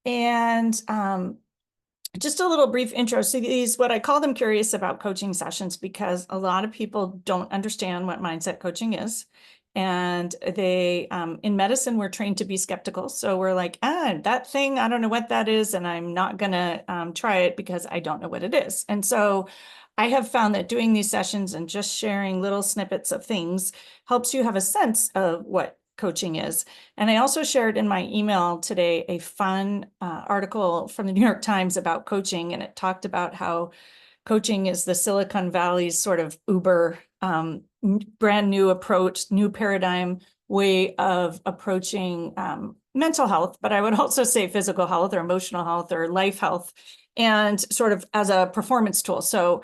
And just a little brief intro. So these, what I call them curious about coaching sessions, because a lot of people don't understand what mindset coaching is. And they, in medicine, we're trained to be skeptical. So we're like, that thing, I don't know what that is, and I'm not gonna try it because I don't know what it is. And so I have found that doing these sessions and just sharing little snippets of things helps you have a sense of what coaching is. And I also shared in my email today a fun article from the New York Times about coaching, and it talked about how coaching is the Silicon Valley's sort of Uber brand new approach, new paradigm way of approaching mental health, but I would also say physical health or emotional health or life health, and sort of as a performance tool. So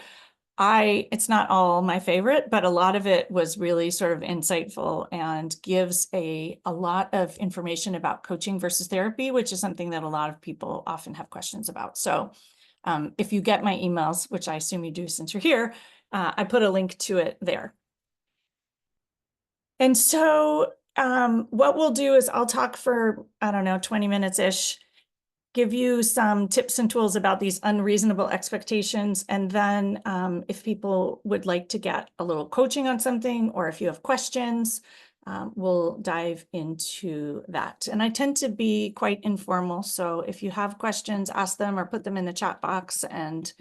it's not all my favorite, but a lot of it was really sort of insightful and gives a lot of information about coaching versus therapy, which is something that a lot of people often have questions about. So if you get my emails, which I assume you do since you're here, I put a link to it there. And so what we'll do is I'll talk for, I don't know, 20 minutes-ish, give you some tips and tools about these unreasonable expectations. And then if people would like to get a little coaching on something, or if you have questions, we'll dive into that. And I tend to be quite informal. So if you have questions, ask them or put them in the chat box. And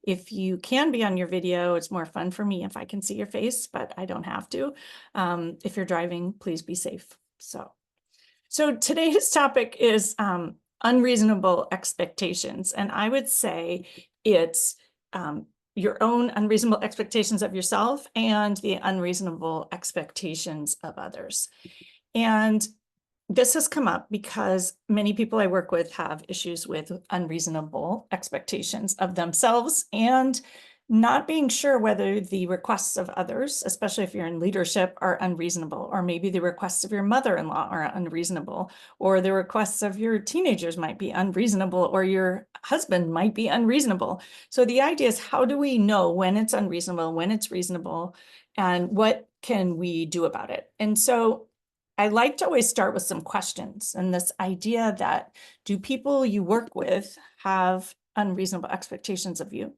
if you can be on your video, it's more fun for me if I can see your face, but I don't have to. If you're driving, please be safe. So today's topic is unreasonable expectations. And I would say it's your own unreasonable expectations of yourself and the unreasonable expectations of others. And this has come up because many people I work with have issues with unreasonable expectations of themselves and not being sure whether the requests of others, especially if you're in leadership, are unreasonable, or maybe the requests of your mother-in-law are unreasonable, or the requests of your teenagers might be unreasonable, or your husband might be unreasonable. So the idea is, how do we know when it's unreasonable, when it's reasonable, and what can we do about it? And so I like to always start with some questions, and this idea that, do people you work with have unreasonable expectations of you?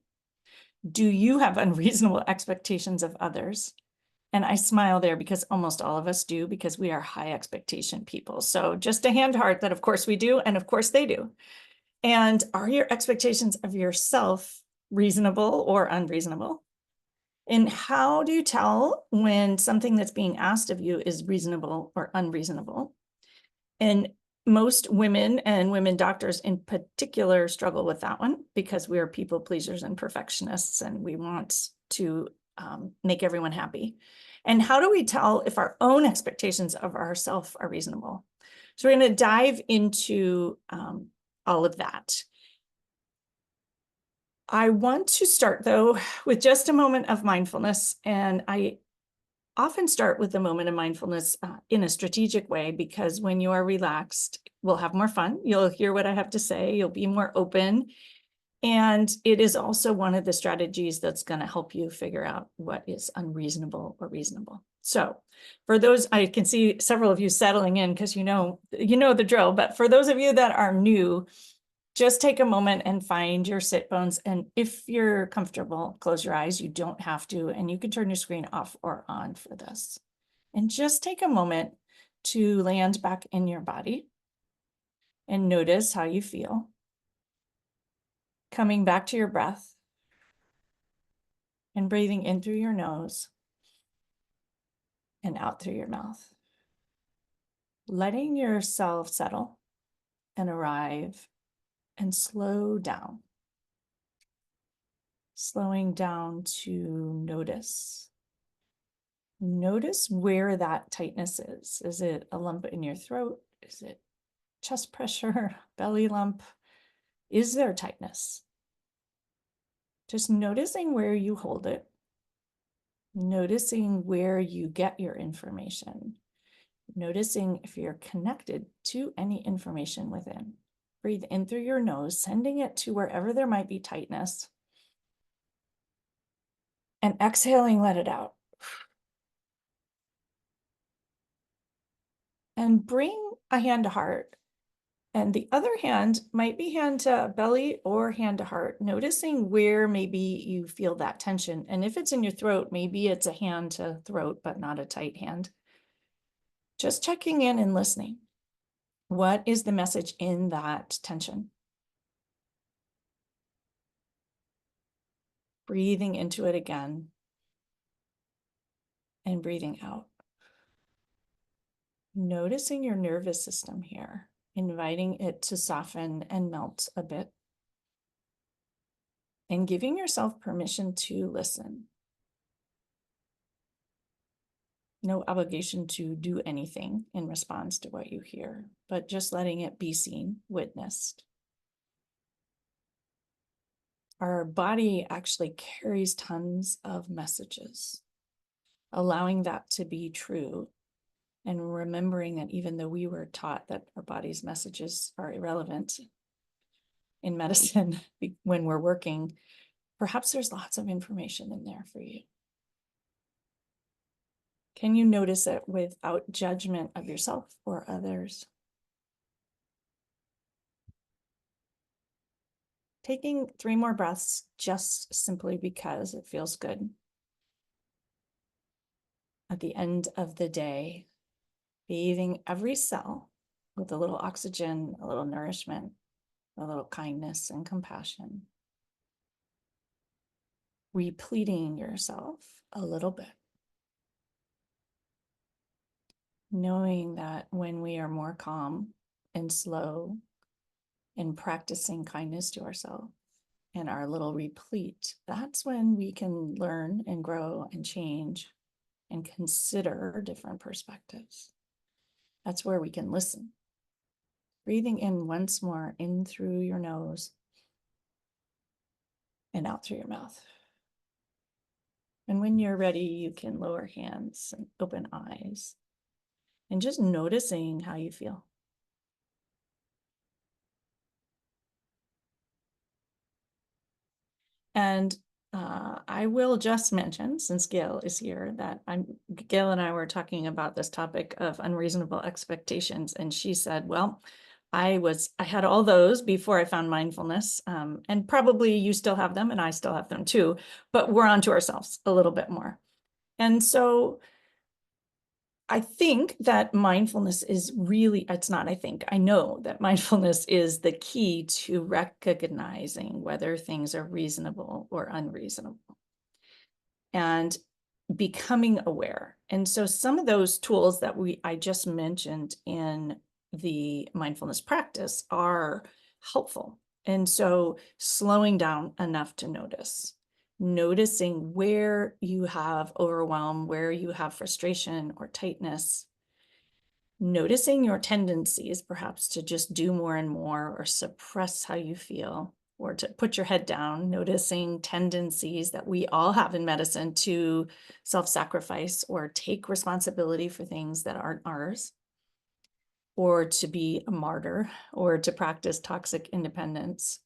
Do you have unreasonable expectations of others? And I smile there because almost all of us do, because we are high expectation people. So just a hand heart that of course we do, and of course they do. And are your expectations of yourself reasonable or unreasonable? And how do you tell when something that's being asked of you is reasonable or unreasonable? And most women, and women doctors in particular, struggle with that one because we are people pleasers and perfectionists, and we want to make everyone happy. And how do we tell if our own expectations of ourselves are reasonable? So we're going to dive into all of that. I want to start, though, with just a moment of mindfulness. And I often start with a moment of mindfulness in a strategic way, because when you are relaxed, we'll have more fun. You'll hear what I have to say. You'll be more open. And it is also one of the strategies that's going to help you figure out what is unreasonable or reasonable. So for those, I can see several of you settling in because you know the drill. But for those of you that are new, just take a moment and find your sit bones. And if you're comfortable, close your eyes. You don't have to, and you can turn your screen off or on for this. And just take a moment to land back in your body and notice how you feel. Coming back to your breath and breathing in through your nose and out through your mouth. Letting yourself settle and arrive and slow down. Slowing down to notice. Notice where that tightness is. Is it a lump in your throat? Is it chest pressure, belly lump? Is there tightness? Just noticing where you hold it. Noticing where you get your information. Noticing if you're connected to any information within. Breathe in through your nose, sending it to wherever there might be tightness. And exhaling, let it out. And bring a hand to heart And the other hand might be hand to belly or hand to heart, noticing where maybe you feel that tension. And if it's in your throat, maybe it's a hand to throat, but not a tight hand. Just checking in and listening. What is the message in that tension? Breathing into it again and breathing out. Noticing your nervous system here, inviting it to soften and melt a bit, and giving yourself permission to listen. No obligation to do anything in response to what you hear, but just letting it be seen, witnessed. Our body actually carries tons of messages. Allowing that to be true and remembering that even though we were taught that our body's messages are irrelevant in medicine when we're working, perhaps there's lots of information in there for you. Can you notice it without judgment of yourself or others? Taking 3 more breaths just simply because it feels good. At the end of the day, bathing every cell with a little oxygen, a little nourishment, a little kindness and compassion. Repleting yourself a little bit. Knowing that when we are more calm and slow and practicing kindness to ourselves and our little replete, that's when we can learn and grow and change and consider different perspectives. That's where we can listen. Breathing in once more, in through your nose and out through your mouth. And when you're ready, you can lower hands and open eyes and just noticing how you feel. And I will just mention, since Gail is here, that Gail and I were talking about this topic of unreasonable expectations, and she said, well, I had all those before I found mindfulness, and probably you still have them and I still have them too, but we're onto ourselves a little bit more. And so I think that mindfulness is really, I know that mindfulness is the key to recognizing whether things are reasonable or unreasonable and becoming aware. And so some of those tools that I just mentioned in the mindfulness practice are helpful. And so slowing down enough to notice. Noticing where you have overwhelm, where you have frustration or tightness. Noticing your tendencies, perhaps to just do more and more or suppress how you feel or to put your head down. Noticing tendencies that we all have in medicine to self-sacrifice or take responsibility for things that aren't ours, or to be a martyr, or to practice toxic independence.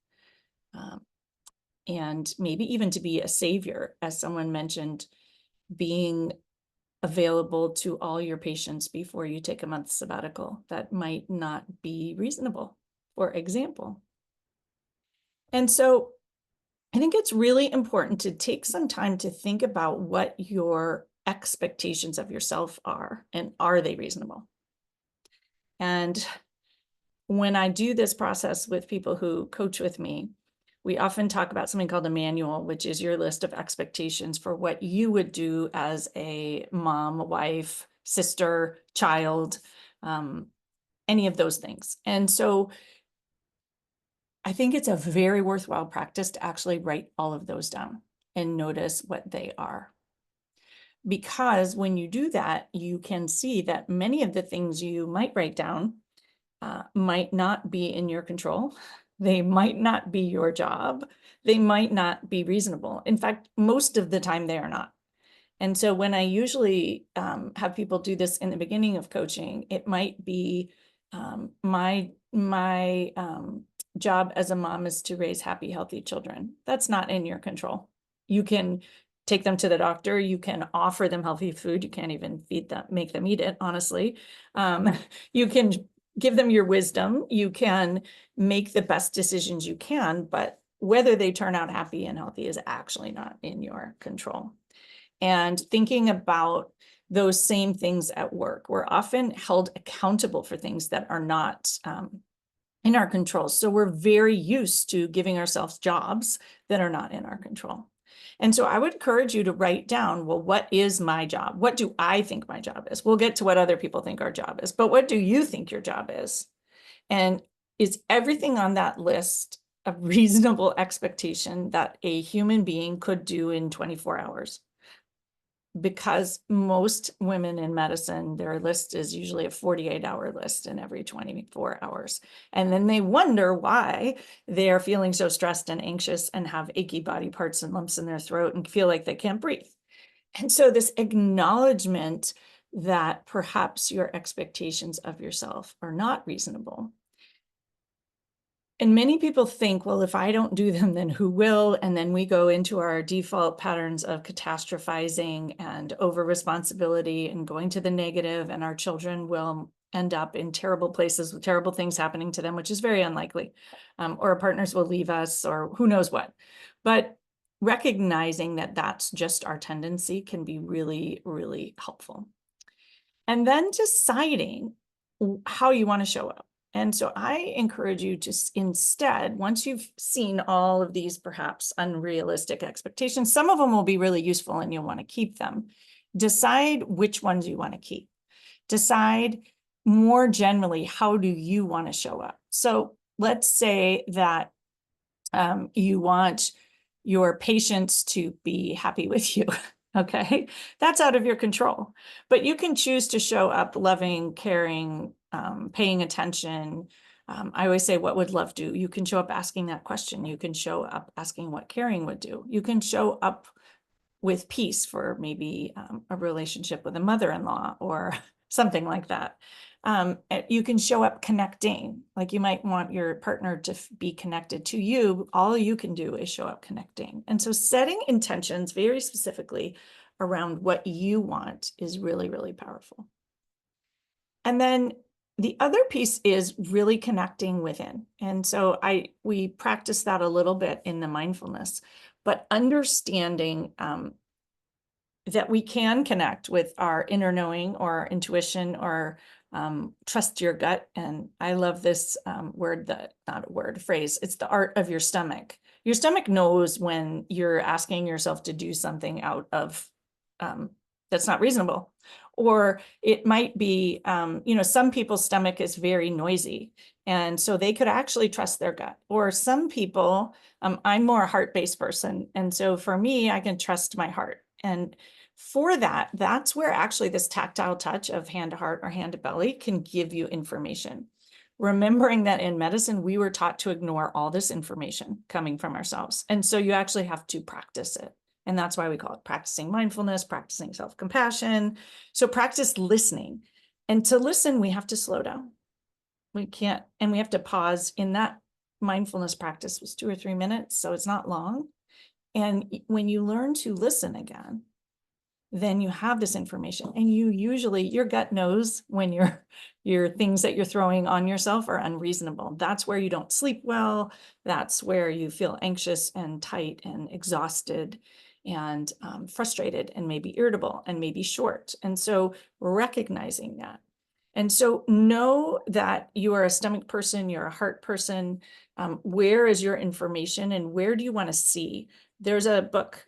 And maybe even to be a savior, as someone mentioned, being available to all your patients before you take a month sabbatical. That might not be reasonable, for example. And so I think it's really important to take some time to think about what your expectations of yourself are, and are they reasonable? And when I do this process with people who coach with me, we often talk about something called a manual, which is your list of expectations for what you would do as a mom, wife, sister, child, any of those things. And so I think it's a very worthwhile practice to actually write all of those down and notice what they are. Because when you do that, you can see that many of the things you might write down might not be in your control. They might not be your job. They might not be reasonable. In fact, most of the time they are not. And so when I usually have people do this in the beginning of coaching, it might be my job as a mom is to raise happy, healthy children. That's not in your control. You can take them to the doctor. You can offer them healthy food. You can't even feed them, make them eat it, honestly. You can give them your wisdom. You can make the best decisions you can, but whether they turn out happy and healthy is actually not in your control. And thinking about those same things at work, we're often held accountable for things that are not in our control. So we're very used to giving ourselves jobs that are not in our control. And so I would encourage you to write down, well, what is my job? What do I think my job is? We'll get to what other people think our job is, but what do you think your job is? And is everything on that list a reasonable expectation that a human being could do in 24 hours? Because most women in medicine, their list is usually a 48-hour list in every 24 hours. And then they wonder why they are feeling so stressed and anxious and have achy body parts and lumps in their throat and feel like they can't breathe. And so this acknowledgement that perhaps your expectations of yourself are not reasonable. And many people think, well, if I don't do them, then who will? And then we go into our default patterns of catastrophizing and over responsibility and going to the negative, and our children will end up in terrible places with terrible things happening to them, which is very unlikely. Or our partners will leave us, or who knows what. But recognizing that that's just our tendency can be really, really helpful. And then deciding how you want to show up. And so I encourage you to instead, once you've seen all of these perhaps unrealistic expectations, some of them will be really useful and you'll want to keep them. Decide which ones you want to keep. Decide more generally, how do you want to show up? So let's say that you want your patients to be happy with you. Okay, that's out of your control, but you can choose to show up loving, caring, paying attention. I always say, what would love do? You can show up asking that question. You can show up asking what caring would do. You can show up with peace for maybe a relationship with a mother-in-law or something like that. You can show up connecting, like you might want your partner to be connected to you. All you can do is show up connecting. And so setting intentions very specifically around what you want is really, really powerful. And then the other piece is really connecting within. And so we practice that a little bit in the mindfulness, but understanding that we can connect with our inner knowing or our intuition or trust your gut. And I love this word, not a word, phrase. It's the art of your stomach. Your stomach knows when you're asking yourself to do something out of that's not reasonable. Or it might be, some people's stomach is very noisy. And so they could actually trust their gut. Or some people, I'm more a heart-based person. And so for me, I can trust my heart. And for that, that's where actually this tactile touch of hand to heart or hand to belly can give you information. Remembering that in medicine, we were taught to ignore all this information coming from ourselves. And so you actually have to practice it. And that's why we call it practicing mindfulness, practicing self-compassion. So practice listening. And to listen, we have to slow down. We can't, and we have to pause. In that mindfulness practice was 2 or 3 minutes, so it's not long. And when you learn to listen again, then you have this information, and you usually, your gut knows when your things that you're throwing on yourself are unreasonable. That's where you don't sleep well. That's where you feel anxious and tight and exhausted and frustrated and maybe irritable and maybe short. And so recognizing that. And so know that you are a stomach person, you're a heart person. Where is your information and where do you want to see? There's a book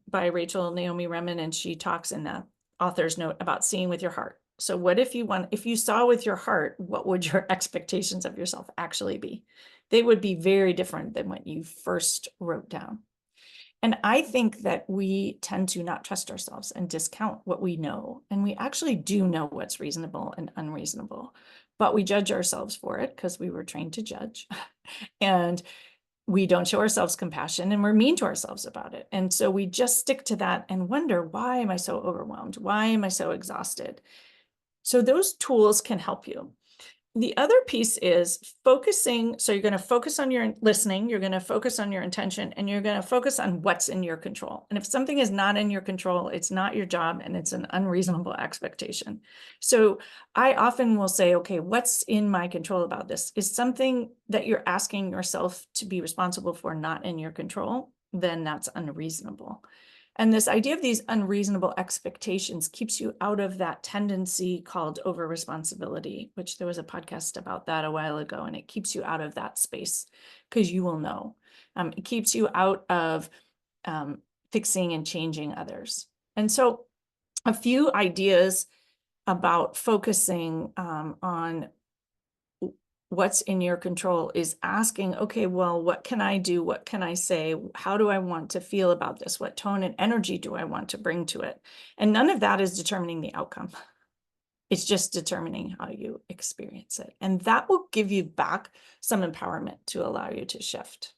by Rachel Naomi Remen, and she talks in the author's note about seeing with your heart. So what if you saw with your heart, what would your expectations of yourself actually be? They would be very different than what you first wrote down. And I think that we tend to not trust ourselves and discount what we know. And we actually do know what's reasonable and unreasonable, but we judge ourselves for it because we were trained to judge. And we don't show ourselves compassion, and we're mean to ourselves about it. And so we just stick to that and wonder, why am I so overwhelmed? Why am I so exhausted? So those tools can help you. The other piece is focusing. So you're going to focus on your listening, you're going to focus on your intention, and you're going to focus on what's in your control. And if something is not in your control, it's not your job and it's an unreasonable expectation. So I often will say, okay, what's in my control about this? Is something that you're asking yourself to be responsible for not in your control? Then that's unreasonable. And this idea of these unreasonable expectations keeps you out of that tendency called over responsibility, which there was a podcast about that a while ago, and it keeps you out of that space because you will know. It keeps you out of fixing and changing others. And so a few ideas about focusing on what's in your control is asking, okay, well, what can I do? What can I say? How do I want to feel about this? What tone and energy do I want to bring to it? And none of that is determining the outcome. It's just determining how you experience it. And that will give you back some empowerment to allow you to shift.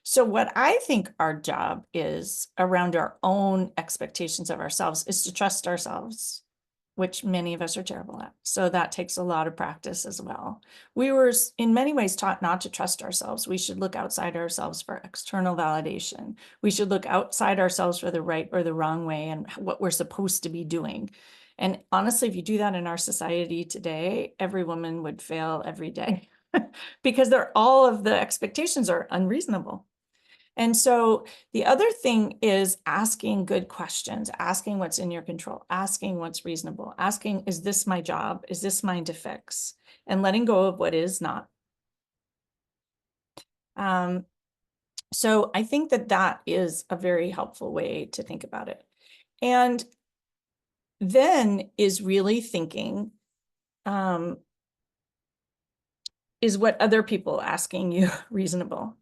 So what I think our job is around our own expectations of ourselves is to trust ourselves, which many of us are terrible at. So that takes a lot of practice as well. We were in many ways taught not to trust ourselves. We should look outside ourselves for external validation. We should look outside ourselves for the right or the wrong way and what we're supposed to be doing. And honestly, if you do that in our society today, every woman would fail every day because all of the expectations are unreasonable. And so the other thing is asking good questions, asking what's in your control, asking what's reasonable, asking, is this my job? Is this mine to fix? And letting go of what is not. So I think that that is a very helpful way to think about it. And then is really thinking, is what other people asking you reasonable?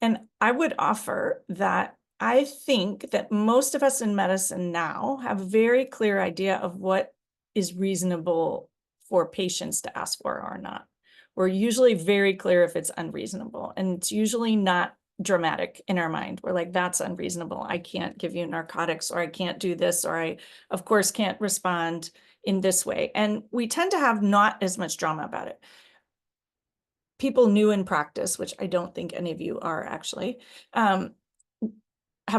And I would offer that I think that most of us in medicine now have a very clear idea of what is reasonable for patients to ask for or not. We're usually very clear if it's unreasonable, and it's usually not dramatic in our mind. We're like, that's unreasonable. I can't give you narcotics, or I can't do this, or I, of course, can't respond in this way. And we tend to have not as much drama about it. People new in practice, which I don't think any of you are actually, have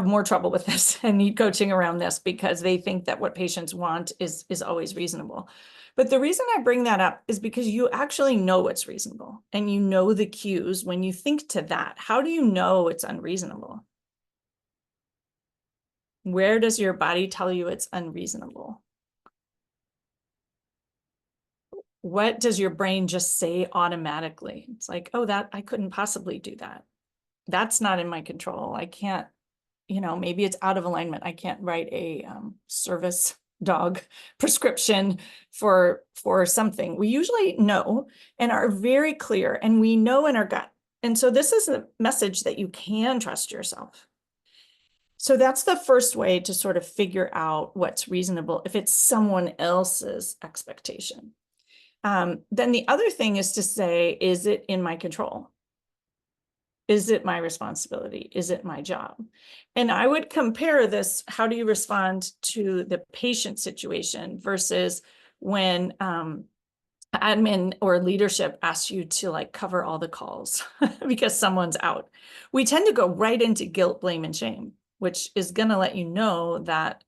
more trouble with this and need coaching around this because they think that what patients want is always reasonable. But the reason I bring that up is because you actually know what's reasonable and you know the cues when you think to that. How do you know it's unreasonable? Where does your body tell you it's unreasonable? What does your brain just say automatically? It's like, oh, that I couldn't possibly do that. That's not in my control. I can't, maybe it's out of alignment. I can't write a service dog prescription for something. We usually know and are very clear, and we know in our gut. And so this is a message that you can trust yourself. So that's the first way to sort of figure out what's reasonable if it's someone else's expectation. Then the other thing is to say, is it in my control? Is it my responsibility? Is it my job? And I would compare this, how do you respond to the patient situation versus when admin or leadership asks you to like cover all the calls because someone's out. We tend to go right into guilt, blame, and shame, which is going to let you know that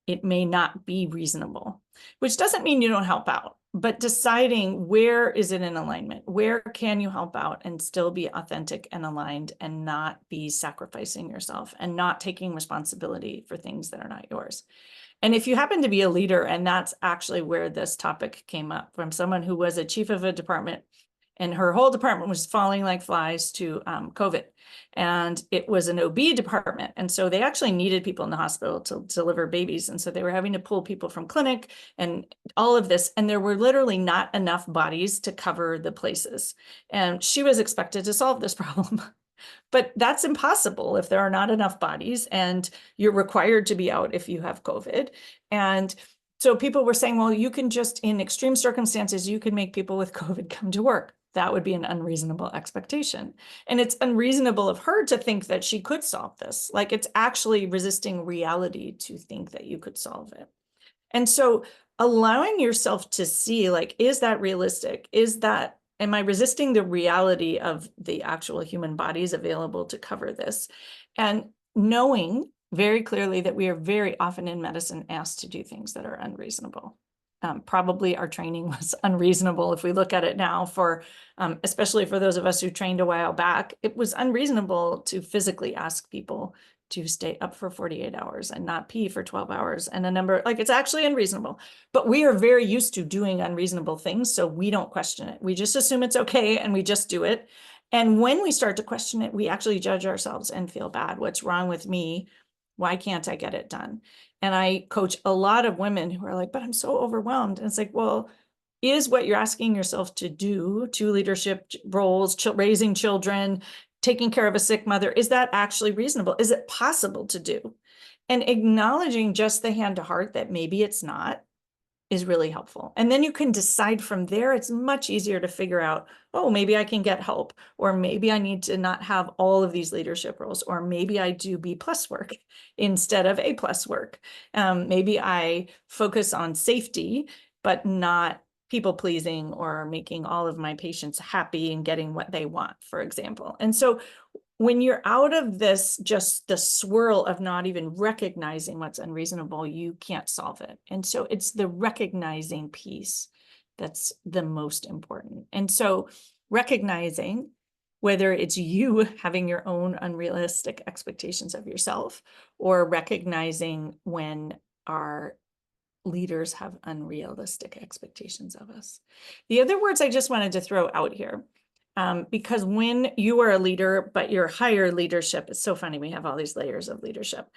it may not be reasonable, which doesn't mean you don't help out, but deciding where is it in alignment, where can you help out and still be authentic and aligned and not be sacrificing yourself and not taking responsibility for things that are not yours. And if you happen to be a leader, and that's actually where this topic came up from someone who was a chief of a department and her whole department was falling like flies to COVID. And it was an OB department. And so they actually needed people in the hospital to deliver babies. And so they were having to pull people from clinic and all of this. And there were literally not enough bodies to cover the places. And she was expected to solve this problem. But that's impossible if there are not enough bodies and you're required to be out if you have COVID. And so people were saying, well, you can just, in extreme circumstances, you can make people with COVID come to work. That would be an unreasonable expectation. And it's unreasonable of her to think that she could solve this. Like, it's actually resisting reality to think that you could solve it. And so allowing yourself to see, like, is that realistic? Am I resisting the reality of the actual human bodies available to cover this? And knowing very clearly that we are very often in medicine asked to do things that are unreasonable. Probably our training was unreasonable if we look at it now for, especially for those of us who trained a while back, it was unreasonable to physically ask people to stay up for 48 hours and not pee for 12 hours and a number, like it's actually unreasonable, but we are very used to doing unreasonable things. So we don't question it. We just assume it's okay and we just do it. And when we start to question it, we actually judge ourselves and feel bad. What's wrong with me? Why can't I get it done? And I coach a lot of women who are like, but I'm so overwhelmed. And it's like, well, is what you're asking yourself to do, two leadership roles, raising children, taking care of a sick mother, is that actually reasonable? Is it possible to do? And acknowledging just the hand to heart that maybe it's not is really helpful. And then you can decide from there. It's much easier to figure out, oh, maybe I can get help, or maybe I need to not have all of these leadership roles, or maybe I do B+ work instead of A+ work. Maybe I focus on safety, but not people pleasing or making all of my patients happy and getting what they want, for example. And so when you're out of this, just the swirl of not even recognizing what's unreasonable, you can't solve it. And so it's the recognizing piece that's the most important. And so recognizing whether it's you having your own unrealistic expectations of yourself, or recognizing when our leaders have unrealistic expectations of us. The other words I just wanted to throw out here, because when you are a leader, but your higher leadership, it's so funny, we have all these layers of leadership,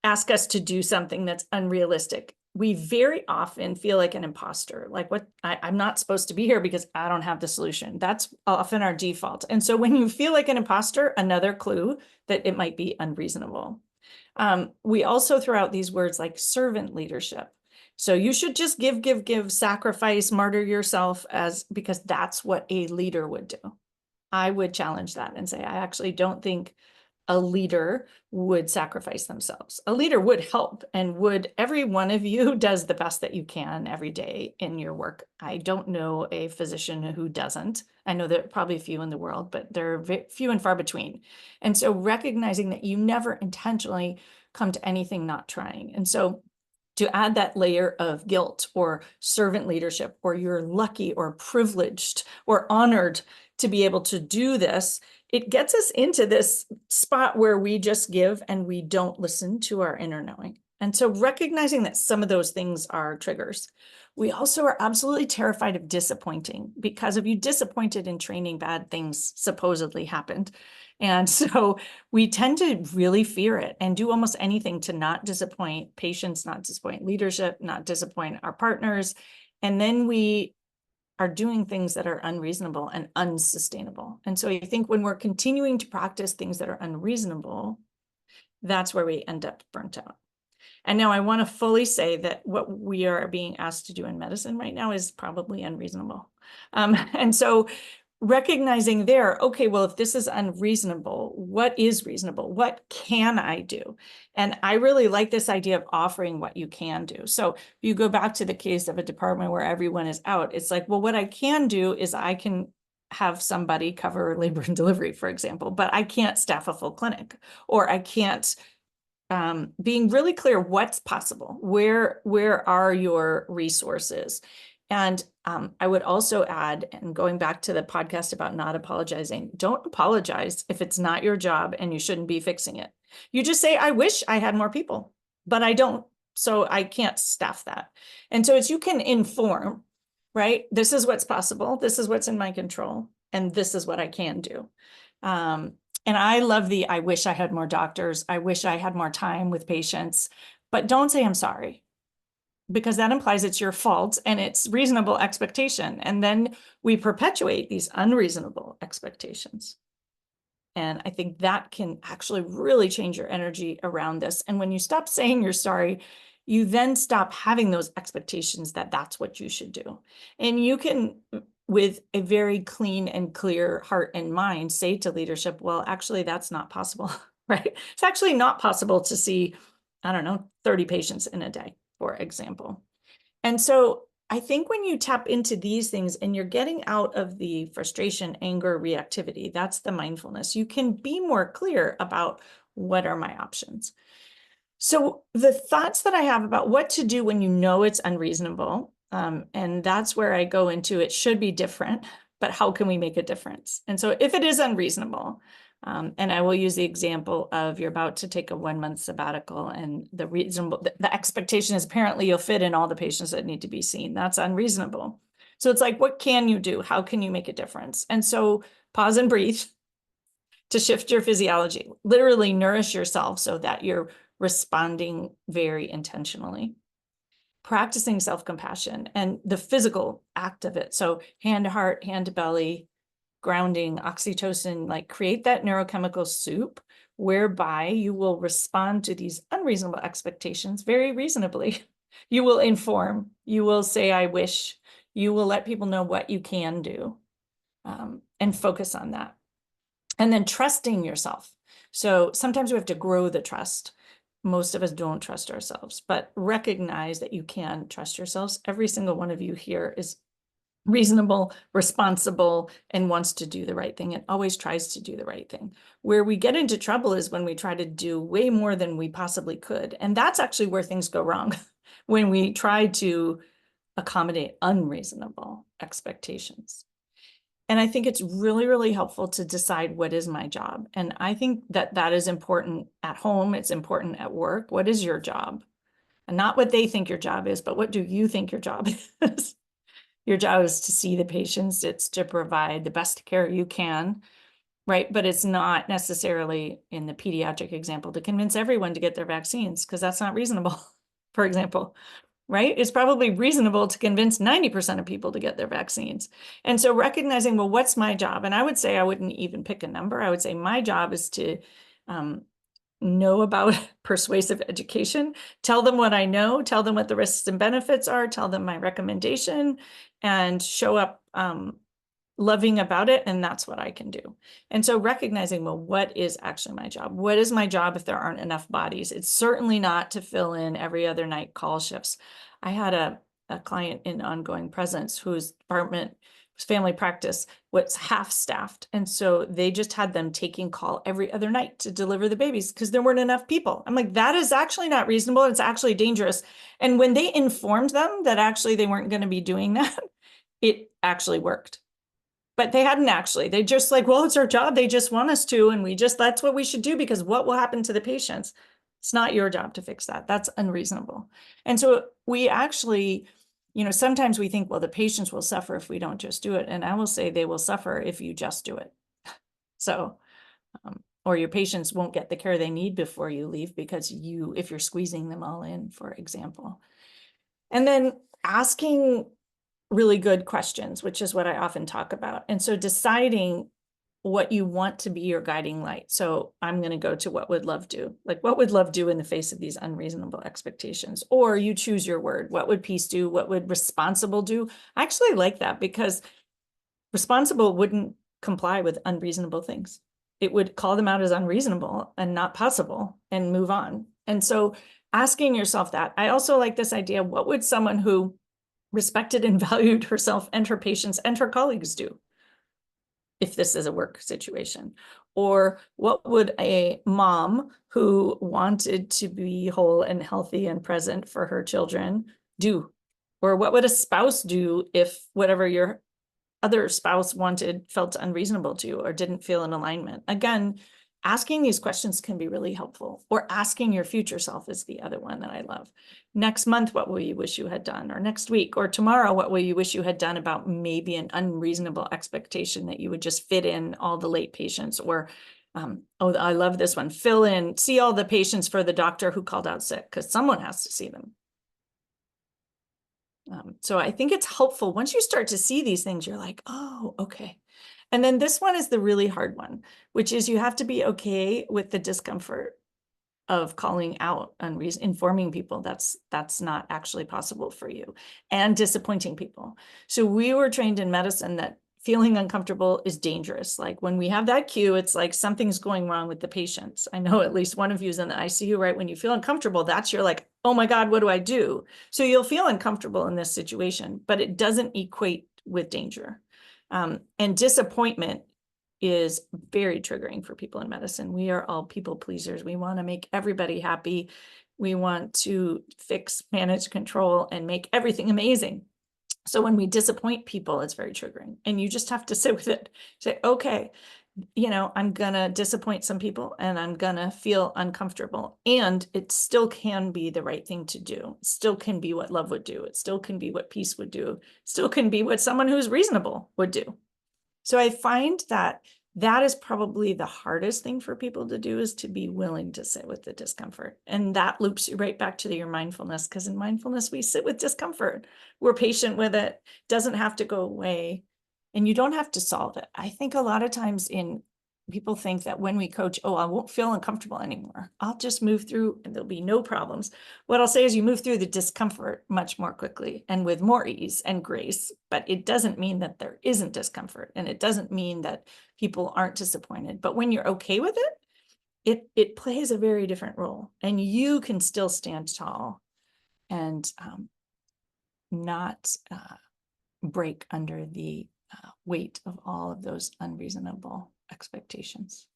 ask us to do something that's unrealistic. We very often feel like an imposter, like I'm not supposed to be here because I don't have the solution. That's often our default. And so when you feel like an imposter, another clue that it might be unreasonable. We also throw out these words like servant leadership. So you should just give, sacrifice, martyr yourself because that's what a leader would do. I would challenge that and say, I actually don't think a leader would sacrifice themselves. A leader would help, and every one of you does the best that you can every day in your work. I don't know a physician who doesn't. I know there are probably a few in the world, but they're few and far between. And so recognizing that you never intentionally come to anything not trying. And so to add that layer of guilt or servant leadership, or you're lucky or privileged or honored to be able to do this, it gets us into this spot where we just give and we don't listen to our inner knowing. And so recognizing that some of those things are triggers. We also are absolutely terrified of disappointing, because if you disappointed in training, bad things supposedly happened. And so we tend to really fear it and do almost anything to not disappoint patients, not disappoint leadership, not disappoint our partners. And then we are doing things that are unreasonable and unsustainable. And so I think when we're continuing to practice things that are unreasonable, that's where we end up burnt out. And now I want to fully say that what we are being asked to do in medicine right now is probably unreasonable. And so recognizing there, okay, well, if this is unreasonable, what is reasonable? What can I do? And I really like this idea of offering what you can do. So if you go back to the case of a department where everyone is out, it's like, well, what I can do is I can have somebody cover labor and delivery, for example, but I can't staff a full clinic, or I can't, being really clear what's possible, where are your resources? And I would also add, and going back to the podcast about not apologizing, don't apologize if it's not your job and you shouldn't be fixing it. You just say, I wish I had more people, but I don't, so I can't staff that. And so you can inform, right? This is what's possible. This is what's in my control. And this is what I can do. And I love I wish I had more doctors. I wish I had more time with patients, but don't say I'm sorry, because that implies it's your fault and it's reasonable expectation. And then we perpetuate these unreasonable expectations. And I think that can actually really change your energy around this. And when you stop saying you're sorry, you then stop having those expectations that that's what you should do. And you can, with a very clean and clear heart and mind, say to leadership, well, actually, that's not possible, right? It's actually not possible to see, I don't know, 30 patients in a day, for example. And so I think when you tap into these things and you're getting out of the frustration, anger, reactivity, that's the mindfulness. You can be more clear about what are my options. So the thoughts that I have about what to do when you know it's unreasonable, and that's where I go into it should be different, but how can we make a difference? And so if it is unreasonable, and I will use the example of you're about to take a 1-month sabbatical and the expectation is apparently you'll fit in all the patients that need to be seen. That's unreasonable. So it's like, what can you do? How can you make a difference? And so pause and breathe to shift your physiology, literally nourish yourself so that you're responding very intentionally. Practicing self-compassion and the physical act of it. So hand to heart, hand to belly, grounding, oxytocin, like create that neurochemical soup whereby you will respond to these unreasonable expectations very reasonably. You will inform, you will say, I wish, you will let people know what you can do, and focus on that. And then trusting yourself. So sometimes we have to grow the trust. Most of us don't trust ourselves, but recognize that you can trust yourselves. Every single one of you here is reasonable, responsible, and wants to do the right thing and always tries to do the right thing. Where we get into trouble is when we try to do way more than we possibly could. And that's actually where things go wrong, when we try to accommodate unreasonable expectations. And I think it's really, really helpful to decide what is my job. And I think that that is important at home. It's important at work. What is your job? And not what they think your job is, but what do you think your job is? Your job is to see the patients. It's to provide the best care you can, right? But it's not necessarily, in the pediatric example, to convince everyone to get their vaccines, because that's not reasonable, for example. Right? It's probably reasonable to convince 90% of people to get their vaccines. And so recognizing, well, what's my job? And I would say I wouldn't even pick a number. I would say my job is to know about persuasive education, tell them what I know, tell them what the risks and benefits are, tell them my recommendation, and show up loving about it. And that's what I can do. And so recognizing, well, what is actually my job? What is my job if there aren't enough bodies? It's certainly not to fill in every other night call shifts. I had a client in ongoing presence whose department, family practice, was half staffed. And so they just had them taking call every other night to deliver the babies because there weren't enough people. I'm like, that is actually not reasonable. It's actually dangerous. And when they informed them that actually they weren't going to be doing that, it actually worked. But they hadn't actually. They just like, well, it's our job. They just want us to. And that's what we should do, because what will happen to the patients? It's not your job to fix that. That's unreasonable. And so we actually, sometimes we think, well, the patients will suffer if we don't just do it. And I will say they will suffer if you just do it. So, or your patients won't get the care they need before you leave because if you're squeezing them all in, for example. And then asking really good questions, which is what I often talk about. And so deciding what you want to be your guiding light. So I'm going to go to what would love do? Like, what would love do in the face of these unreasonable expectations? Or you choose your word. What would peace do? What would responsible do? I actually like that, because responsible wouldn't comply with unreasonable things. It would call them out as unreasonable and not possible and move on. And so asking yourself that. I also like this idea, what would someone who respected and valued herself and her patients and her colleagues do if this is a work situation? Or what would a mom who wanted to be whole and healthy and present for her children do? Or what would a spouse do if whatever your other spouse felt unreasonable to you or didn't feel in alignment? Again, asking these questions can be really helpful. Or asking your future self is the other one that I love. Next month, what will you wish you had done? Or next week or tomorrow, what will you wish you had done about maybe an unreasonable expectation that you would just fit in all the late patients? Or, oh, I love this one. See all the patients for the doctor who called out sick, because someone has to see them. So I think it's helpful. Once you start to see these things, you're like, oh, okay. And then this one is the really hard one, which is you have to be okay with the discomfort of calling out informing people that's not actually possible for you, and disappointing people. So we were trained in medicine that feeling uncomfortable is dangerous. Like when we have that cue, it's like something's going wrong with the patients. I know at least one of you is in the ICU, right? When you feel uncomfortable, that's you're like, oh my God, what do I do? So you'll feel uncomfortable in this situation, but it doesn't equate with danger. And disappointment is very triggering for people in medicine. We are all people pleasers. We want to make everybody happy. We want to fix, manage, control, and make everything amazing. So when we disappoint people, it's very triggering, and you just have to sit with it. Say, okay, I'm gonna disappoint some people and I'm gonna feel uncomfortable, and it still can be the right thing to do. It still can be what love would do. It still can be what peace would do. It still can be what someone who's reasonable would do. So I find that that is probably the hardest thing for people to do, is to be willing to sit with the discomfort. And that loops you right back to your mindfulness, because in mindfulness, we sit with discomfort. We're patient with it. It doesn't have to go away, and you don't have to solve it. I think a lot of times people think that when we coach, oh, I won't feel uncomfortable anymore. I'll just move through and there'll be no problems. What I'll say is you move through the discomfort much more quickly and with more ease and grace, but it doesn't mean that there isn't discomfort, and it doesn't mean that people aren't disappointed. But when you're okay with it plays a very different role, and you can still stand tall and not break under the weight of all of those unreasonable expectations.